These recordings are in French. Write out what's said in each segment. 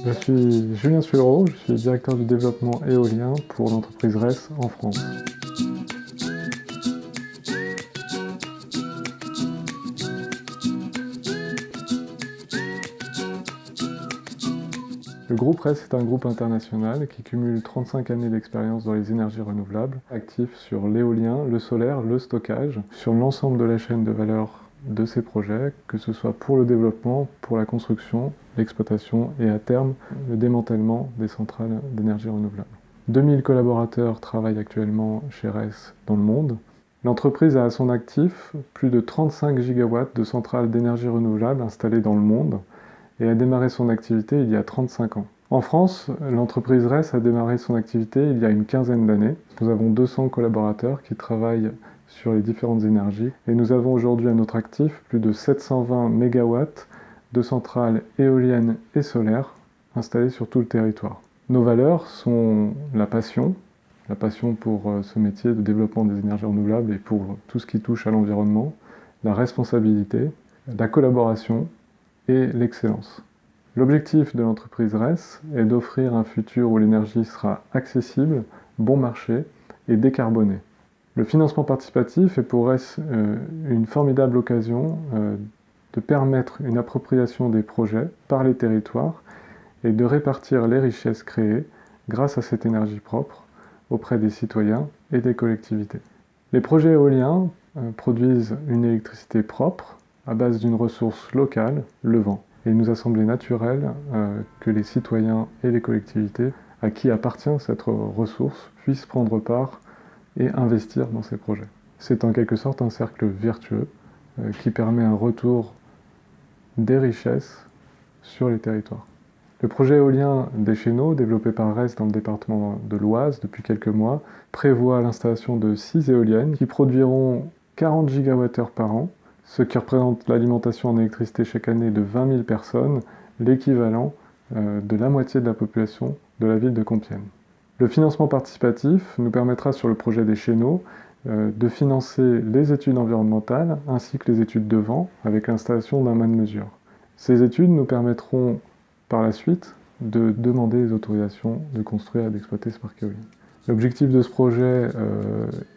Je suis Julien Suellereau, je suis directeur du développement éolien pour l'entreprise RES en France. Le groupe RES est un groupe international qui cumule 35 années d'expérience dans les énergies renouvelables, actif sur l'éolien, le solaire, le stockage, sur l'ensemble de la chaîne de valeur de ces projets, que ce soit pour le développement, pour la construction, l'exploitation et à terme le démantèlement des centrales d'énergie renouvelable. 2000 collaborateurs travaillent actuellement chez RES dans le monde. L'entreprise a à son actif plus de 35 gigawatts de centrales d'énergie renouvelable installées dans le monde et a démarré son activité il y a 35 ans. En France, l'entreprise RES a démarré son activité il y a une quinzaine d'années. Nous avons 200 collaborateurs qui travaillent sur les différentes énergies et nous avons aujourd'hui à notre actif plus de 720 MW de centrales éoliennes et solaires installées sur tout le territoire. Nos valeurs sont la passion pour ce métier de développement des énergies renouvelables et pour tout ce qui touche à l'environnement, la responsabilité, la collaboration et l'excellence. L'objectif de l'entreprise RES est d'offrir un futur où l'énergie sera accessible, bon marché et décarbonée. Le financement participatif est pour RES une formidable occasion de permettre une appropriation des projets par les territoires et de répartir les richesses créées grâce à cette énergie propre auprès des citoyens et des collectivités. Les projets éoliens produisent une électricité propre à base d'une ressource locale, le vent. Et il nous a semblé naturel que les citoyens et les collectivités à qui appartient cette ressource puissent prendre part et investir dans ces projets. C'est en quelque sorte un cercle vertueux qui permet un retour des richesses sur les territoires. Le projet éolien des Chéneaux, développé par RES dans le département de l'Oise depuis quelques mois, prévoit l'installation de 6 éoliennes qui produiront 40 gigawattheures par an, ce qui représente l'alimentation en électricité chaque année de 20 000 personnes, l'équivalent de la moitié de la population de la ville de Compiègne. Le financement participatif nous permettra sur le projet des Chéneaux de financer les études environnementales ainsi que les études de vent avec l'installation d'un mât de mesure. Ces études nous permettront par la suite de demander les autorisations de construire et d'exploiter ce parc éolien. L'objectif de ce projet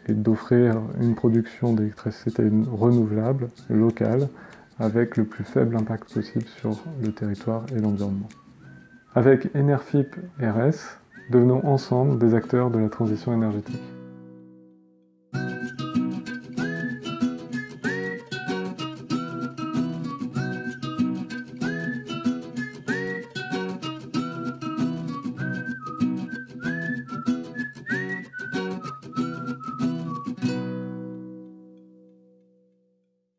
est d'offrir une production d'électricité renouvelable, locale, avec le plus faible impact possible sur le territoire et l'environnement. Avec Enerfip et RES, devenons ensemble des acteurs de la transition énergétique.